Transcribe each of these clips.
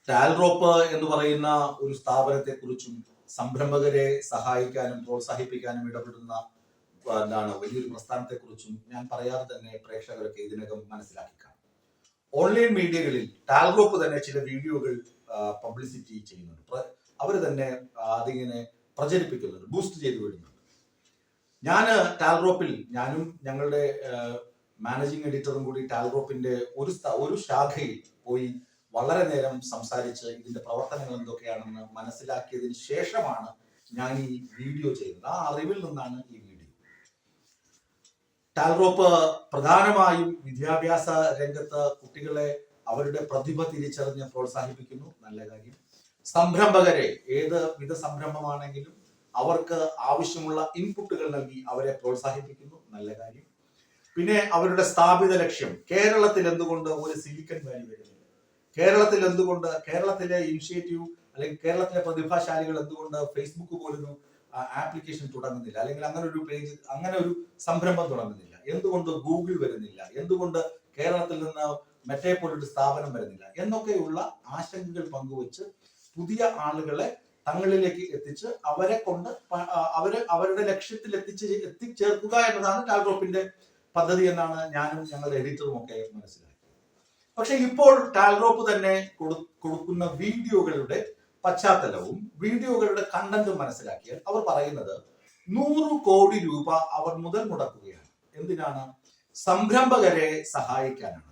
ടാൽറോപ്പ് എന്ന് പറയുന്ന ഒരു സ്ഥാപനത്തെ കുറിച്ചും സംരംഭകരെ സഹായിക്കാനും പ്രോത്സാഹിപ്പിക്കാനും ഇടപെടുന്ന വലിയൊരു പ്രസ്ഥാനത്തെ കുറിച്ചും ഞാൻ പറയാതെ തന്നെ പ്രേക്ഷകരൊക്കെ ഇതിനകം മനസ്സിലാക്കി കാണും. ഓൺലൈൻ മീഡിയകളിൽ ടാൽറോപ്പ് തന്നെ ചില വീഡിയോകൾ പബ്ലിസിറ്റി ചെയ്യുന്നുണ്ട്. അവർ തന്നെ അതിങ്ങനെ പ്രചരിപ്പിക്കുന്നുണ്ട്, ബൂസ്റ്റ് ചെയ്ത് വിടുന്നുണ്ട്. ഞാനും ഞങ്ങളുടെ മാനേജിംഗ് എഡിറ്ററും കൂടി ടാൽറോപ്പിന്റെ ഒരു ശാഖയിൽ പോയി വളരെ നേരം സംസാരിച്ച് ഇതിന്റെ പ്രവർത്തനങ്ങൾ എന്തൊക്കെയാണെന്ന് മനസ്സിലാക്കിയതിന് ശേഷമാണ് ഞാൻ ഈ വീഡിയോ ചെയ്യുന്നത്. ആ അറിവിൽ നിന്നാണ് ഈ വീഡിയോ. ടാൽറോപ്പ് പ്രധാനമായും വിദ്യാഭ്യാസ രംഗത്ത് കുട്ടികളെ അവരുടെ പ്രതിഭ തിരിച്ചറിഞ്ഞ് പ്രോത്സാഹിപ്പിക്കുന്നു, നല്ല കാര്യം. സംരംഭകരെ ഏത് വിധ സംരംഭമാണെങ്കിലും അവർക്ക് ആവശ്യമുള്ള ഇൻപുട്ടുകൾ നൽകി അവരെ പ്രോത്സാഹിപ്പിക്കുന്നു, നല്ല കാര്യം. പിന്നെ അവരുടെ സ്ഥാപിത ലക്ഷ്യം, കേരളത്തിൽ എന്തുകൊണ്ട് ഒരു സിലിക്കൺ വാലി വരുന്നില്ല, കേരളത്തിൽ എന്തുകൊണ്ട് കേരളത്തിലെ ഇനിഷ്യേറ്റീവ് അല്ലെങ്കിൽ കേരളത്തിലെ പ്രതിഭാശാലികൾ എന്തുകൊണ്ട് ഫേസ്ബുക്ക് പോലൊരു ആപ്ലിക്കേഷൻ തുടങ്ങുന്നില്ല, അല്ലെങ്കിൽ അങ്ങനെ ഒരു പേജ്, അങ്ങനെ ഒരു സംരംഭം തുടങ്ങുന്നില്ല, എന്തുകൊണ്ട് ഗൂഗിൾ വരുന്നില്ല, എന്തുകൊണ്ട് കേരളത്തിൽ നിന്ന് മെറ്റേ പോലൊരു സ്ഥാപനം വരുന്നില്ല എന്നൊക്കെയുള്ള ആശങ്കകൾ പങ്കുവച്ച് പുതിയ ആളുകളെ തങ്ങളിലേക്ക് എത്തിച്ച് അവരെ കൊണ്ട് അവരുടെ ലക്ഷ്യത്തിൽ എത്തിച്ചേർക്കുക എന്നതാണ് ടാൽറോപ്പിന്റെ പദ്ധതി എന്നാണ് ഞാനും ഞങ്ങളുടെ എഡിറ്ററും ഒക്കെ മനസ്സിലാക്കിയത്. പക്ഷെ ഇപ്പോൾ ടാൽറോപ്പ് തന്നെ കൊടുക്കുന്ന വീഡിയോകളുടെ പശ്ചാത്തലവും വീഡിയോകളുടെ കണ്ടന്റും മനസ്സിലാക്കിയാൽ അവർ പറയുന്നത് 100 കോടി രൂപ അവർ മുതൽ മുടക്കുകയാണ്. എന്തിനാണ്? സംരംഭകരെ സഹായിക്കാനാണ്.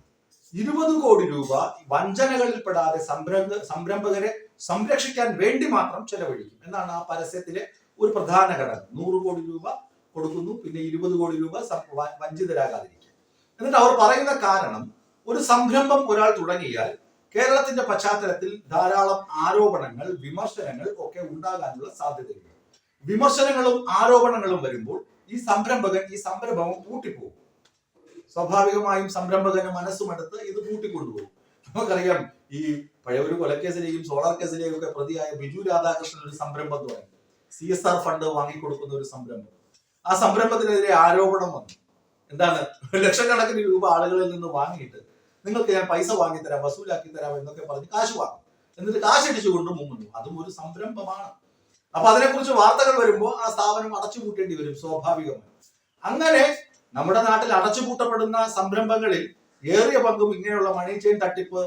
20 കോടി രൂപ വഞ്ചനകളിൽപ്പെടാതെ സംരംഭകരെ സംരക്ഷിക്കാൻ വേണ്ടി മാത്രം ചെലവഴിക്കും എന്നാണ് ആ പരസ്യത്തിലെ ഒരു പ്രധാന ഘടകം. 100 കോടി രൂപ കൊടുക്കുന്നു, പിന്നെ 20 കോടി രൂപ വഞ്ചിതരാകാതിരിക്കും. എന്നിട്ട് അവർ പറയുന്ന കാരണം, ഒരു സംരംഭം ഒരാൾ തുടങ്ങിയാൽ കേരളത്തിന്റെ പശ്ചാത്തലത്തിൽ ധാരാളം ആരോപണങ്ങൾ, വിമർശനങ്ങൾ ഒക്കെ ഉണ്ടാകാനുള്ള സാധ്യതയുണ്ട്. വിമർശനങ്ങളും ആരോപണങ്ങളും വരുമ്പോൾ ഈ സംരംഭം പൂട്ടിപ്പോകും. സ്വാഭാവികമായും സംരംഭകന് മനസ്സുമെടുത്ത് ഇത് പൂട്ടിക്കൊണ്ടുപോകും. നമുക്കറിയാം, ഈ പഴയ ഒരു കൊലക്കേസിലെയും സോളാർ കേസിലെയും ഒക്കെ പ്രതിയായ ബിജു രാധാകൃഷ്ണൻ ഒരു സംരംഭം തുടങ്ങി, CSR ഫണ്ട് വാങ്ങിക്കൊടുക്കുന്ന ഒരു സംരംഭം. ആ സംരംഭത്തിനെതിരെ ആരോപണം വന്നു. എന്താണ്? ലക്ഷക്കണക്കിന് രൂപ ആളുകളിൽ നിന്ന് വാങ്ങിയിട്ട് നിങ്ങൾക്ക് ഞാൻ പൈസ വാങ്ങിത്തരാം, വസൂലാക്കി തരാം എന്നൊക്കെ പറഞ്ഞ് കാശ് വാങ്ങും. എന്നിട്ട് കാശടിച്ചുകൊണ്ട് മുങ്ങുന്നു. അതും ഒരു സംരംഭമാണ്. അപ്പൊ അതിനെക്കുറിച്ച് വാർത്തകൾ വരുമ്പോൾ ആ സ്ഥാപനം അടച്ചുപൂട്ടേണ്ടി വരും, സ്വാഭാവികമായി. അങ്ങനെ നമ്മുടെ നാട്ടിൽ അടച്ചുപൂട്ടപ്പെടുന്ന സംരംഭങ്ങളിൽ ഏറിയ പങ്കും ഇങ്ങനെയുള്ള മണി ചെയിൻ തട്ടിപ്പ്,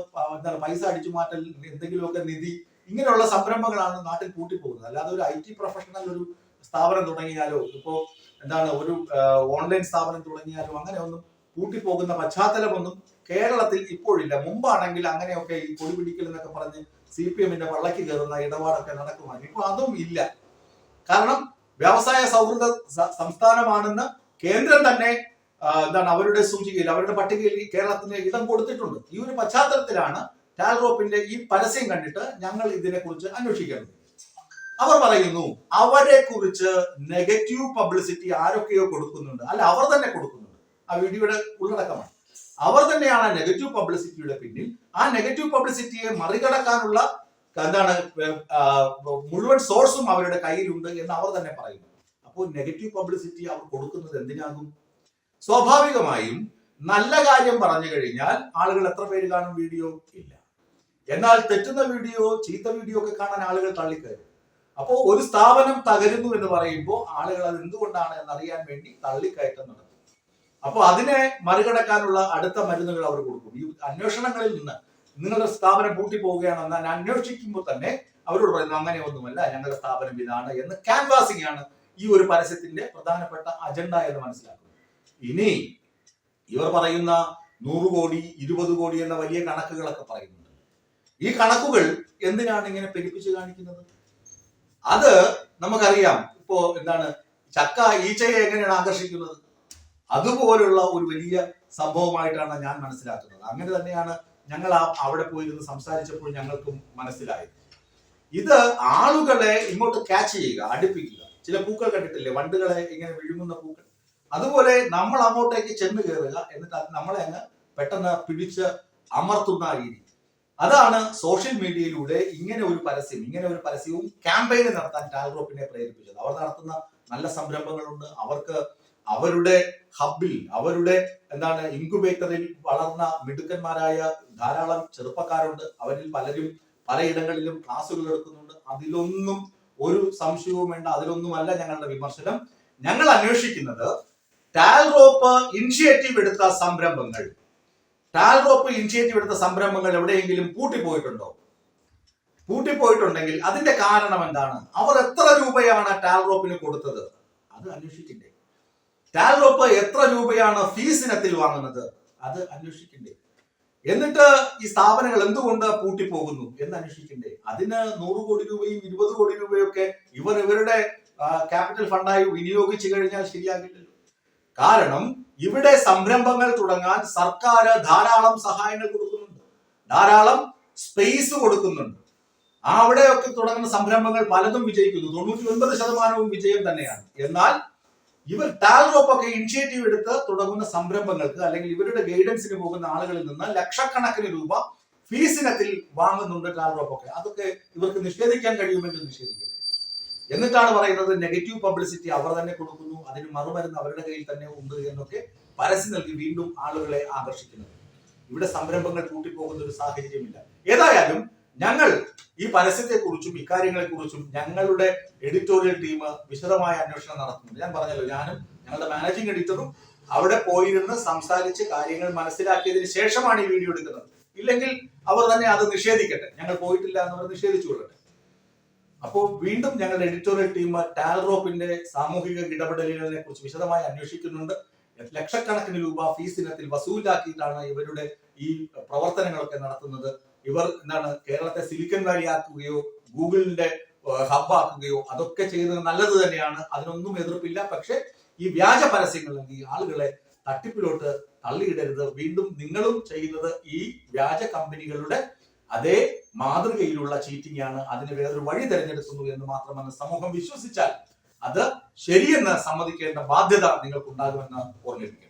പൈസ അടിച്ചു മാറ്റൽ, എന്തെങ്കിലുമൊക്കെ നിധി, ഇങ്ങനെയുള്ള സംരംഭങ്ങളാണ് നാട്ടിൽ പൂട്ടിപ്പോകുന്നത്. അല്ലാതെ ഒരു IT പ്രൊഫഷണൽ ഒരു സ്ഥാപനം തുടങ്ങിയാലോ ഒരു ഓൺലൈൻ സ്ഥാപനം തുടങ്ങിയാലോ അങ്ങനെ ഒന്നും പൂട്ടിപ്പോകുന്ന പശ്ചാത്തലമൊന്നും കേരളത്തിൽ ഇപ്പോഴില്ല. മുമ്പാണെങ്കിൽ അങ്ങനെയൊക്കെ ഈ കൊടി പിടിക്കൽ എന്നൊക്കെ പറഞ്ഞ് CPM-ന്റെ വള്ളക്ക് കയറുന്ന ഇടപാടൊക്കെ നടക്കുമായിരുന്നു. ഇപ്പൊ അതും ഇല്ല. കാരണം വ്യവസായ സൗഹൃദ സംസ്ഥാനമാണെന്ന് കേന്ദ്രം തന്നെ അവരുടെ സൂചികയിൽ, അവരുടെ പട്ടികയിൽ കേരളത്തിന് ഇടം കൊടുത്തിട്ടുണ്ട്. ഈ ഒരു പശ്ചാത്തലത്തിലാണ് ടാൽറോപ്പിന്റെ ഈ പരസ്യം കണ്ടിട്ട് ഞങ്ങൾ ഇതിനെക്കുറിച്ച് അന്വേഷിക്കുന്നത്. അവർ പറയുന്നു, അവരെ കുറിച്ച് നെഗറ്റീവ് പബ്ലിസിറ്റി ആരൊക്കെയോ കൊടുക്കുന്നുണ്ട്. അല്ല, അവർ തന്നെ കൊടുക്കുന്നുണ്ട്. ആ വീഡിയോയുടെ ഉള്ളടക്കമാണ്. അവർ തന്നെയാണ് നെഗറ്റീവ് പബ്ലിസിറ്റിയുടെ പിന്നിൽ. ആ നെഗറ്റീവ് പബ്ലിസിറ്റിയെ മറികടക്കാനുള്ള മുഴുവൻ സോഴ്സും അവരുടെ കയ്യിലുണ്ട് എന്ന് അവർ തന്നെ പറയുന്നു. അപ്പോൾ നെഗറ്റീവ് പബ്ലിസിറ്റി അവർ കൊടുക്കുന്നത് എന്തിനാകും? സ്വാഭാവികമായും നല്ല കാര്യം പറഞ്ഞു കഴിഞ്ഞാൽ ആളുകൾ എത്ര പേര് കാണും? വീഡിയോ ഇല്ല. എന്നാൽ തെറ്റുന്ന വീഡിയോ, ചീത്ത വീഡിയോ ഒക്കെ കാണാൻ ആളുകൾ തള്ളിക്കയറും. അപ്പോൾ ഒരു സ്ഥാപനം തകരുന്നു എന്ന് പറയുമ്പോൾ ആളുകൾ അത് എന്തുകൊണ്ടാണ് എന്നറിയാൻ വേണ്ടി തള്ളിക്കയറ്റം നടത്തും. അപ്പോൾ അതിനെ മറികടക്കാനുള്ള അടുത്ത മരുന്നുകൾ അവർ കൊടുക്കും. ഈ അന്വേഷണങ്ങളിൽ നിന്ന് നിങ്ങളുടെ സ്ഥാപനം പൂട്ടിപ്പോവുകയാണെന്ന് അന്വേഷിക്കുമ്പോൾ തന്നെ അവരോട് പറയുന്നു, അങ്ങനെ ഒന്നുമല്ല, ഞങ്ങളുടെ സ്ഥാപനം ഇതാണ് എന്ന്. ക്യാൻവാസിംഗ് ആണ് ഈ ഒരു പരസ്യത്തിന്റെ പ്രധാനപ്പെട്ട അജണ്ട എന്ന് മനസ്സിലാക്കുന്നത്. ഇനി ഇവർ പറയുന്ന 100 കോടി 20 കോടി എന്ന വലിയ കണക്കുകളൊക്കെ പറയുന്നുണ്ട്. ഈ കണക്കുകൾ എന്തിനാണ് ഇങ്ങനെ പെരുപ്പിച്ച് കാണിക്കുന്നത്? അത് നമുക്കറിയാം. ഇപ്പോ ചക്ക ഈച്ചയെ എങ്ങനെയാണ് ആകർഷിക്കുന്നത്? അതുപോലുള്ള ഒരു വലിയ സംഭവമായിട്ടാണ് ഞാൻ മനസ്സിലാക്കുന്നത്. അങ്ങനെ തന്നെയാണ് ഞങ്ങൾ അവിടെ പോയിരുന്ന് സംസാരിച്ചപ്പോൾ ഞങ്ങൾക്കും മനസ്സിലായത്. ഇത് ആളുകളെ ഇങ്ങോട്ട് ക്യാച്ച് ചെയ്യുക, അടുപ്പിക്കുക. ചില പൂക്കൾ കണ്ടിട്ടില്ലേ, വണ്ടുകളെ ഇങ്ങനെ വിഴുങ്ങുന്ന പൂക്കൾ? അതുപോലെ നമ്മൾ അങ്ങോട്ടേക്ക് ചെന്ന് കയറുക, എന്നിട്ട് അത് നമ്മളെ അങ്ങ് പെട്ടെന്ന് പിടിച്ച് അമർത്തുന്ന രീതി. അതാണ് സോഷ്യൽ മീഡിയയിലൂടെ ഇങ്ങനെ ഒരു പരസ്യവും ക്യാമ്പയിന് നടത്താൻ ടാൽറോപ്പിനെ പ്രേരിപ്പിച്ചത്. അവർ നടത്തുന്ന നല്ല സംരംഭങ്ങളുണ്ട്. അവർക്ക് അവരുടെ ഹബിൽ, അവരുടെ ഇൻക്യുബേറ്ററിൽ വളർന്ന മിടുക്കന്മാരായ ധാരാളം ചെറുപ്പക്കാരുണ്ട്. അവരിൽ പലരും പലയിടങ്ങളിലും ക്ലാസ്സുകൾ എടുക്കുന്നുണ്ട്. അതിലൊന്നും ഒരു സംശയവും വേണ്ട, അതിലൊന്നുമല്ല ഞങ്ങളുടെ വിമർശനം. ഞങ്ങൾ അന്വേഷിക്കുന്നത് ടാൽറോപ്പ് ഇനിഷ്യേറ്റീവ് എടുത്ത സംരംഭങ്ങൾ, ടാൽറോപ്പ് ഇനിഷ്യേറ്റീവ് എടുത്ത സംരംഭങ്ങൾ എവിടെയെങ്കിലും പൂട്ടിപ്പോയിട്ടുണ്ടോ? പൂട്ടിപ്പോയിട്ടുണ്ടെങ്കിൽ അതിന്റെ കാരണം എന്താണ്? അവർ എത്ര രൂപയാണ് ടാൽറോപ്പിന് കൊടുത്തത്? അത് അന്വേഷിക്കണ്ടേ? ടാൽറോപ്പ് എത്ര രൂപയാണ് ഫീസ് ഇനത്തിൽ വാങ്ങുന്നത്? അത് അന്വേഷിക്കണ്ടേ? എന്നിട്ട് ഈ സ്ഥാപനങ്ങൾ എന്തുകൊണ്ട് പൂട്ടിപ്പോകുന്നു എന്ന് അന്വേഷിക്കണ്ടേ? അതിന് 100 കോടി രൂപയും 20 കോടി രൂപയൊക്കെ ഇവരുടെ ക്യാപിറ്റൽ ഫണ്ടായി വിനിയോഗിച്ചു കഴിഞ്ഞാൽ ശരിയാകില്ലല്ലോ. കാരണം ഇവിടെ സംരംഭങ്ങൾ തുടങ്ങാൻ സർക്കാർ ധാരാളം സഹായങ്ങൾ കൊടുക്കുന്നുണ്ട്, ധാരാളം സ്പേസ് കൊടുക്കുന്നുണ്ട്. അവിടെയൊക്കെ തുടങ്ങുന്ന സംരംഭങ്ങൾ പലതും വിജയിക്കുന്നു. 99% വിജയം തന്നെയാണ്. എന്നാൽ ഇവർ ടാൽറോപ്പ് ഒക്കെ ഇനിഷ്യേറ്റീവ് എടുത്ത് തുടങ്ങുന്ന സംരംഭങ്ങൾക്ക് അല്ലെങ്കിൽ ഇവരുടെ ഗൈഡൻസിന് പോകുന്ന ആളുകളിൽ നിന്ന് ലക്ഷക്കണക്കിന് രൂപ ഫീസ് ഇനത്തിൽ വാങ്ങുന്നുണ്ട് ടാൽറോപ്പ് ഒക്കെ. അതൊക്കെ ഇവർക്ക് നിഷേധിക്കാൻ കഴിയുമെങ്കിൽ നിഷേധിക്കട്ടെ. എന്നിട്ടാണ് പറയുന്നത് നെഗറ്റീവ് പബ്ലിസിറ്റി അവർ തന്നെ കൊടുക്കുന്നു, അതിന് മറുമരുന്ന് അവരുടെ കയ്യിൽ തന്നെ ഉണ്ട് എന്നൊക്കെ പരസ്യം നൽകി വീണ്ടും ആളുകളെ ആകർഷിക്കുന്നത്. ഇവിടെ സംരംഭങ്ങൾ കൂട്ടിപ്പോകുന്ന ഒരു സാഹചര്യമില്ല. ഏതായാലും ഞങ്ങൾ ഈ പരസ്യത്തെക്കുറിച്ചും ഇക്കാര്യങ്ങളെ കുറിച്ചും ഞങ്ങളുടെ എഡിറ്റോറിയൽ ടീം വിശദമായ അന്വേഷണം നടത്തുന്നുണ്ട്. ഞാൻ പറഞ്ഞല്ലോ, ഞാനും ഞങ്ങളുടെ മാനേജിംഗ് എഡിറ്ററും അവിടെ പോയിരുന്ന് സംസാരിച്ച് കാര്യങ്ങൾ മനസ്സിലാക്കിയതിന് ശേഷമാണ് ഈ വീഡിയോ എടുക്കുന്നത്. ഇല്ലെങ്കിൽ അവർ തന്നെ അത് നിഷേധിക്കട്ടെ, ഞങ്ങൾ പോയിട്ടില്ല എന്നവർ നിഷേധിച്ചു കൊള്ളട്ടെ. അപ്പോൾ വീണ്ടും ഞങ്ങളുടെ എഡിറ്റോറിയൽ ടീം ടാൽറോപ്പിന്റെ സാമൂഹിക ഇടപെടലുകളെ കുറിച്ച് വിശദമായി അന്വേഷിക്കുന്നുണ്ട്. ലക്ഷക്കണക്കിന് രൂപ ഫീസ് ഇനത്തിൽ വസൂലാക്കിയിട്ടാണ് ഇവരുടെ ഈ പ്രവർത്തനങ്ങളൊക്കെ നടത്തുന്നത്. ഇവർ കേരളത്തെ സിലിക്കൺ വാലി ആക്കുകയോ ഗൂഗിളിന്റെ ഹബ് ആക്കുകയോ അതൊക്കെ ചെയ്യുന്നത് നല്ലത് തന്നെയാണ്, അതിനൊന്നും എതിർപ്പില്ല. പക്ഷെ ഈ വ്യാജ പരസ്യങ്ങൾ നൽകി ആളുകളെ തട്ടിപ്പിലോട്ട് തള്ളിയിടരുത്. വീണ്ടും നിങ്ങളും ചെയ്യുന്നത് ഈ വ്യാജ കമ്പനികളുടെ അതേ മാതൃകയിലുള്ള ചീറ്റിംഗ് ആണ്. അതിന് വേറൊരു വഴി തിരഞ്ഞെടുക്കുന്നു എന്ന് മാത്രമെന്ന് സമൂഹം വിശ്വസിച്ചാൽ അത് ശരിയെന്ന് സമ്മതിക്കേണ്ട ബാധ്യത നിങ്ങൾക്കുണ്ടാകുമെന്ന് ഓർമ്മിപ്പിക്കുന്നു.